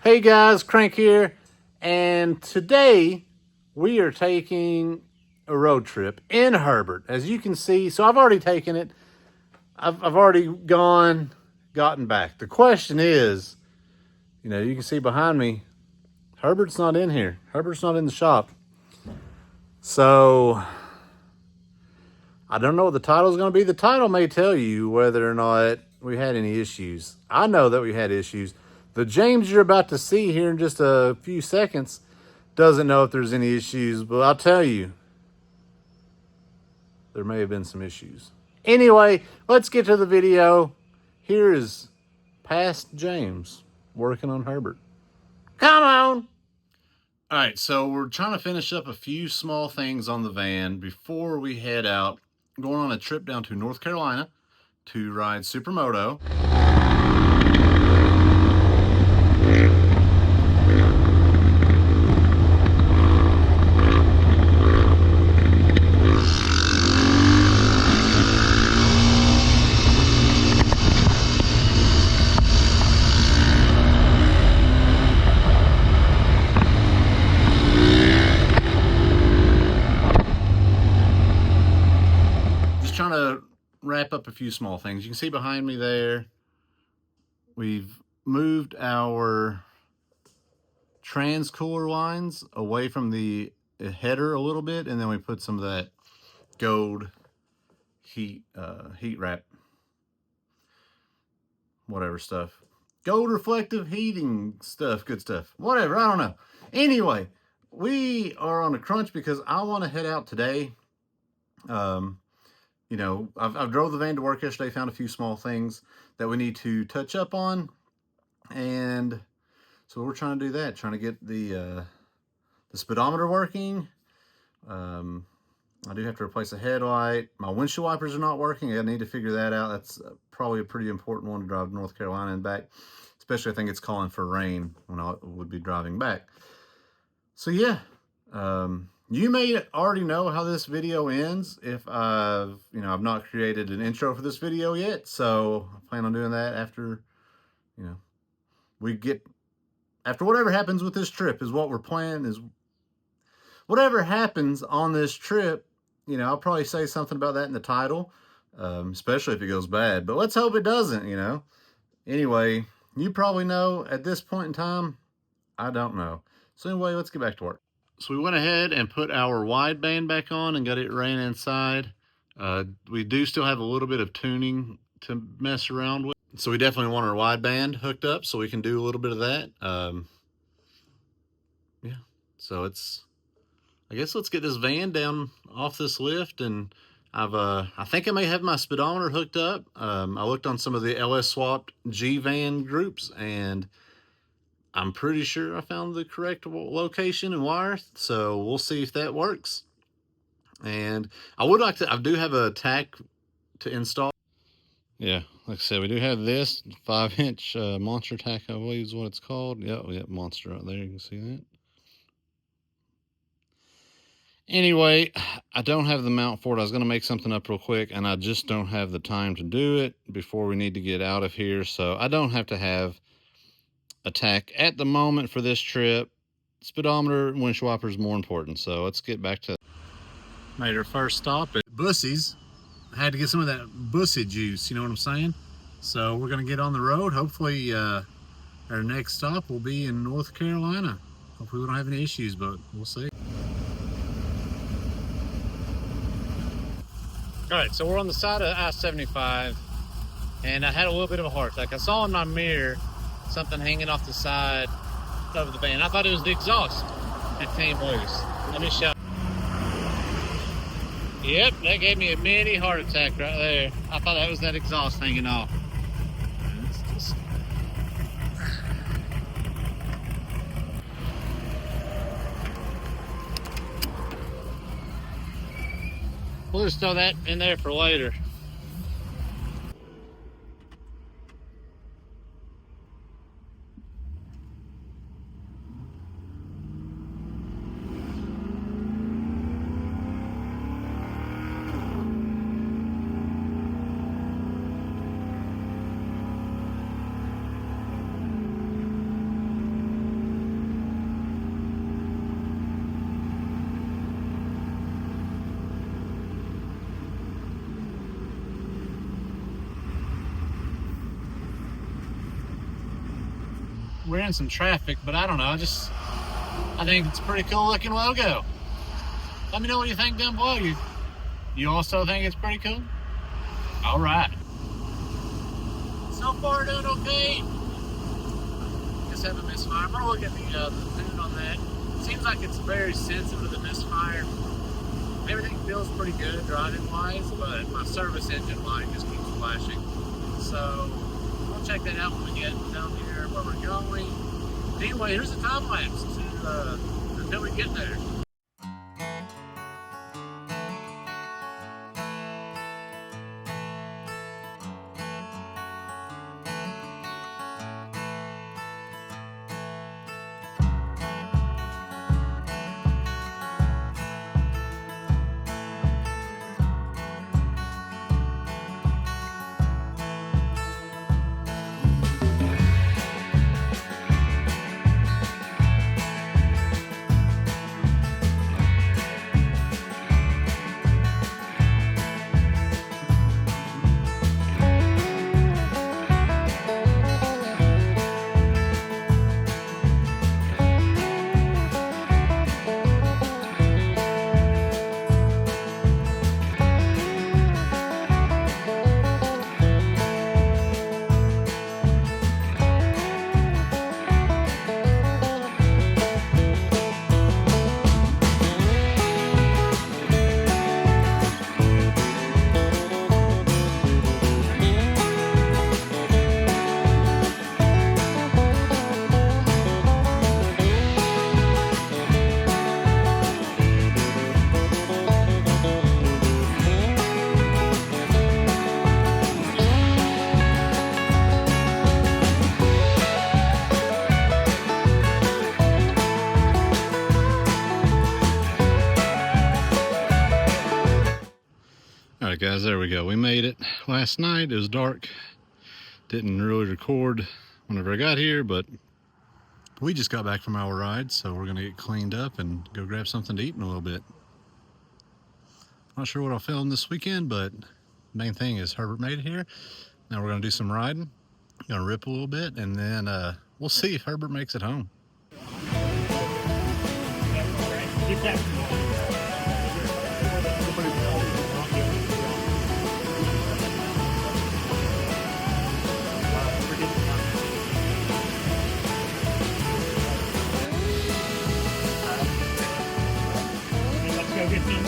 Hey guys, Crank here, and today we are taking a road trip in Herbert. As you can see, so I've already taken it. I've already gotten back. The question is, you can see behind me, Herbert's not in here. Herbert's not in the shop. So I don't know what the title is going to be. The title may tell you whether or not we had any issues. I know that we had issues. The James you're about to see here in just a few seconds doesn't know if there's any issues, but I'll tell you, there may have been some issues. Anyway, let's get to the video. Here is past James working on Herbert. Come on! All right, so we're trying to finish up a few small things on the van before we head out, going on a trip down to North Carolina to ride supermoto. Trying to wrap up a few small things. You can see behind me there, we've moved our trans cooler lines away from the header a little bit, and then we put some of that gold heat wrap, whatever stuff, gold reflective heating stuff, good stuff, whatever, I don't know. Anyway, we are on a crunch because I want to head out today. I've drove the van to work yesterday, found a few small things that we need to touch up on, and so we're trying to do that, trying to get the speedometer working. I do have to replace a headlight. My windshield wipers are not working. I need to figure that out. That's probably a pretty important one to drive to North Carolina and back, especially I think it's calling for rain when I would be driving back. So yeah, you may already know how this video ends if I've not created an intro for this video yet. So I plan on doing that after, after whatever happens with this trip is what we're planning. Is whatever happens on this trip, I'll probably say something about that in the title, especially if it goes bad, but let's hope it doesn't, Anyway, you probably know at this point in time, I don't know. So anyway, let's get back to work. So we went ahead and put our wideband back on and got it ran inside. We do still have a little bit of tuning to mess around with. So we definitely want our wideband hooked up so we can do a little bit of that. Yeah, so I guess let's get this van down off this lift, and I think I may have my speedometer hooked up. I looked on some of the LS swapped G van groups, and I'm pretty sure I found the correct location and wire, so we'll see if that works. And I do have a tack to install. Yeah, like I said, we do have this 5-inch monster tack, I believe is what it's called. Yep, monster right there, you can see that. Anyway, I don't have the mount for it. I was going to make something up real quick, and I just don't have the time to do it before we need to get out of here. So I don't have to have a tack at the moment for this trip. Speedometer and windshield wiper is more important. So let's get back to. Made our first stop at Bussy's. I had to get some of that Bussy juice, you know what I'm saying? So we're going to get on the road. Hopefully our next stop will be in North Carolina. Hopefully we don't have any issues, but we'll see. All right, so we're on the side of I-75, and I had a little bit of a heart attack. I saw in my mirror something hanging off the side of the van. I thought it was the exhaust that came loose. Let me show. Yep, that gave me a mini heart attack right there. I thought that was that exhaust hanging off. We'll just throw that in there for later. we're in some traffic, but I don't know. I think it's a pretty cool looking logo. Let me know what you think down below. You also think it's pretty cool? All right. So far doing okay. Just have a misfire. I'm gonna look at the tune on that. Seems like it's very sensitive to the misfire. Everything feels pretty good driving wise, but my service engine light just keeps flashing. So we'll check that out when we get down here where we're going. Anyway, here's the time lapse until we get there. All right, guys, there we go. We made it last night. It was dark. Didn't really record whenever I got here, but we just got back from our ride, so we're gonna get cleaned up and go grab something to eat in a little bit. Not sure what I'll film this weekend, but main thing is Herbert made it here. Now we're gonna do some riding, gonna rip a little bit, and then we'll see if Herbert makes it home. Keep that. Let's go get some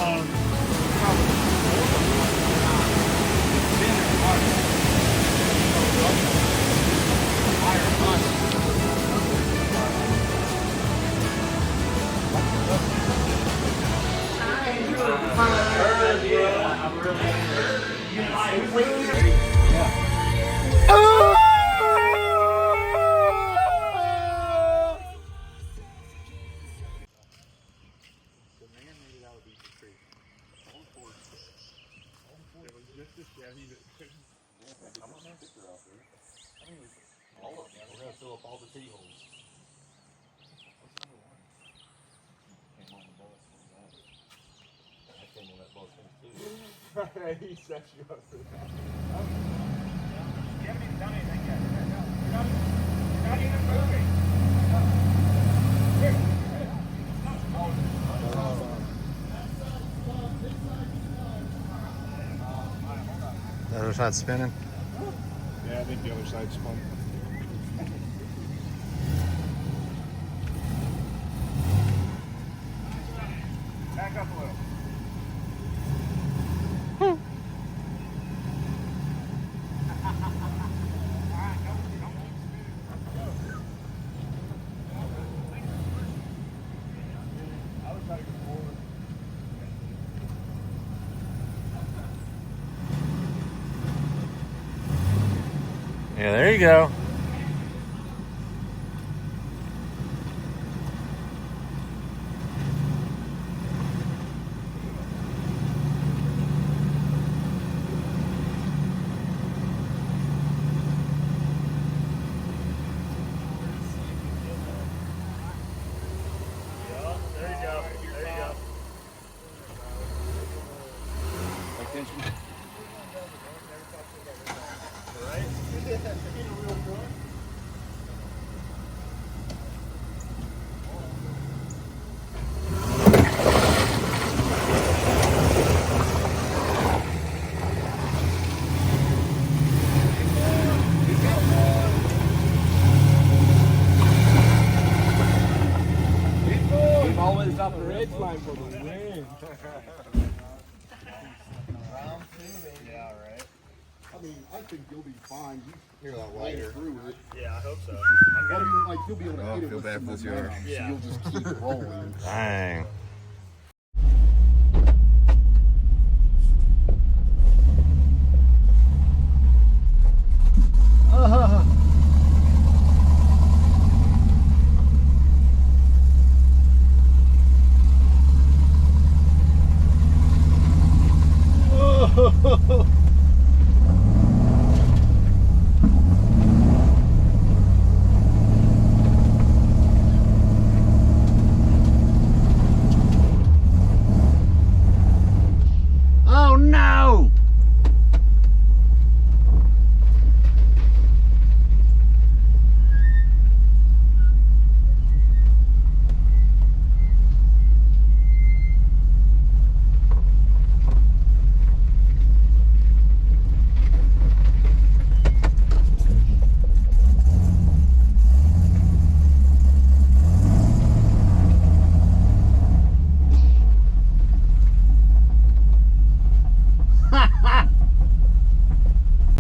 just a Chevy that I'm on that picture out there. I mean, all of them. We're gonna fill up all the T-holes. What's the other one? Came on the bus. I came on that bus too. He set you up for that. You haven't even done anything yet. You're not even moving. The other side's spinning? Yeah, I think the other side's spun. Back up a little. Yeah, there you go. Right? red flag for the win. Round 2, baby. Yeah, right. I mean, I think you'll be fine. You're a lot lighter. Through it. Yeah, I hope so. I mean, like you'll be able to hit it feel with bad some for this momentum, yard. so Yeah. you'll just keep rolling. Dang. Oh no!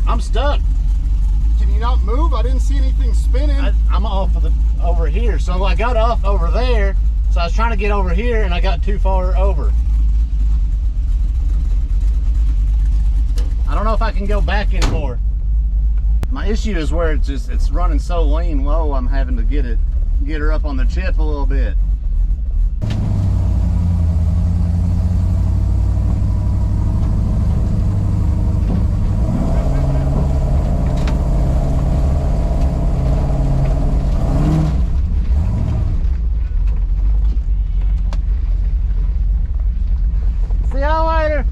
I'm stuck. Can you not move? I didn't see anything spinning. I'm off of the over here, so I got off over there. So I was trying to get over here, and I got too far over. I don't know if I can go back anymore. My issue is where it's running so lean low. I'm having to get her up on the chip a little bit. See y'all later.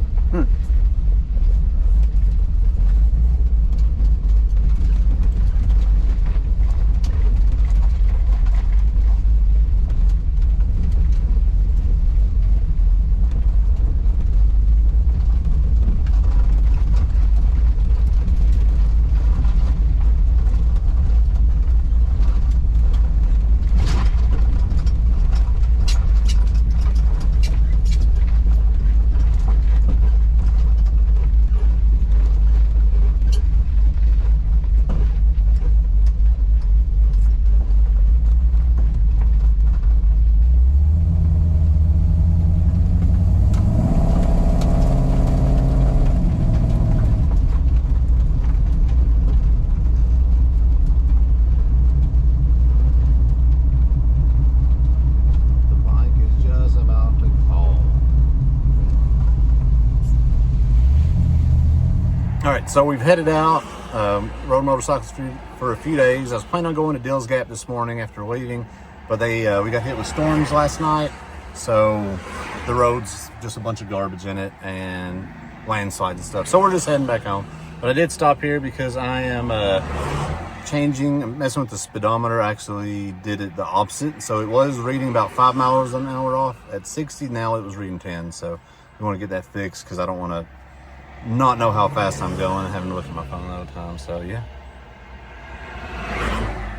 All right, so we've headed out, rode motorcycles for a few days. I was planning on going to Dill's Gap this morning after leaving, but we got hit with storms last night, so the road's just a bunch of garbage in it and landslides and stuff. So we're just heading back home. But I did stop here because I am messing with the speedometer. I actually did it the opposite. So it was reading about 5 miles an hour off at 60. Now it was reading 10. So we want to get that fixed because I don't want to not know how fast I'm going and having to look at my phone all the time. So yeah,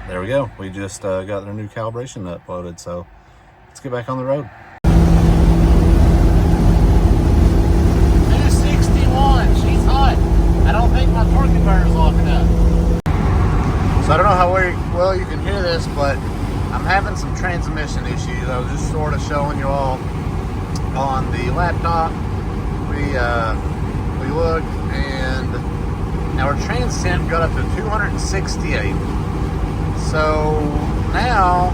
there we go. We just got their new calibration uploaded. So let's get back on the road. 261, she's hot. I don't think my torque converter's locking up. So I don't know how well you can hear this, but I'm having some transmission issues. I was just sort of showing you all on the laptop. We looked, and our trans temp got up to 268. So now,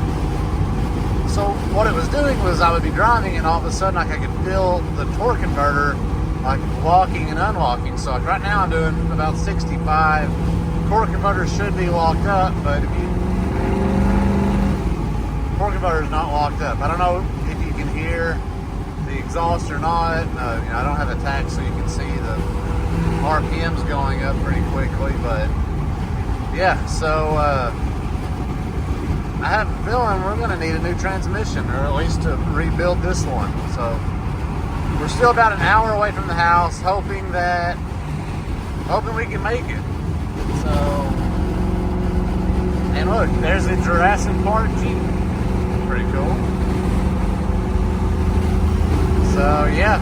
what it was doing was I would be driving, and all of a sudden I could feel the torque converter like locking and unlocking. So like right now I'm doing about 65. Torque converter should be locked up, but torque converter is not locked up. I don't know if you can hear the exhaust or not. I don't have a tach, so you can see the RPMs going up pretty quickly. But yeah, so I have a feeling we're going to need a new transmission, or at least to rebuild this one. So we're still about an hour away from the house, hoping we can make it. So, and look, there's a Jurassic Park Jeep. Pretty cool. So yeah,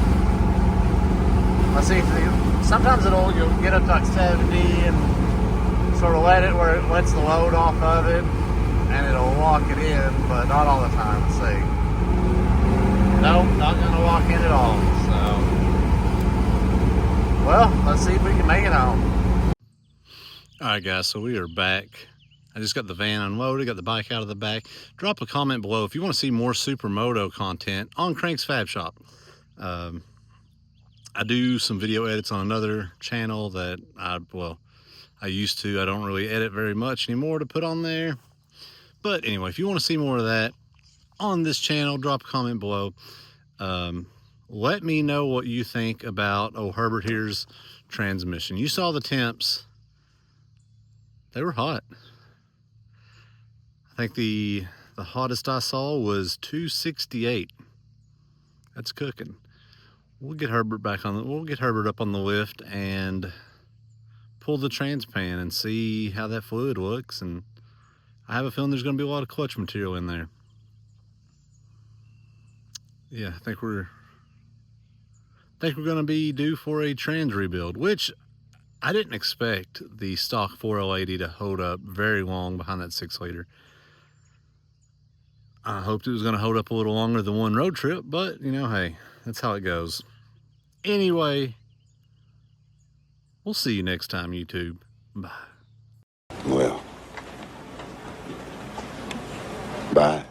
let's see. Sometimes you'll get up to like 70 and sort of let it where it lets the load off of it, and it'll lock it in, but not all the time. Let's see. Nope, not gonna lock in at all. So, well, let's see if we can make it home. All right, guys. So we are back. I just got the van unloaded, got the bike out of the back. Drop a comment below if you want to see more supermoto content on Crank's Fab Shop. I do some video edits on another channel that I used to. I don't really edit very much anymore to put on there. But anyway, if you want to see more of that on this channel, drop a comment below. Let me know what you think about old Herbert here's transmission. You saw the temps. They were hot. I think the hottest I saw was 268. That's cooking. We'll get Herbert up on the lift and pull the trans pan and see how that fluid looks. And I have a feeling there's going to be a lot of clutch material in there. Yeah, I think we're going to be due for a trans rebuild, which I didn't expect the stock 4L80 to hold up very long behind that 6-liter. I hoped it was going to hold up a little longer than one road trip, but you know, hey, that's how it goes. Anyway, we'll see you next time, YouTube. Bye. Well, bye.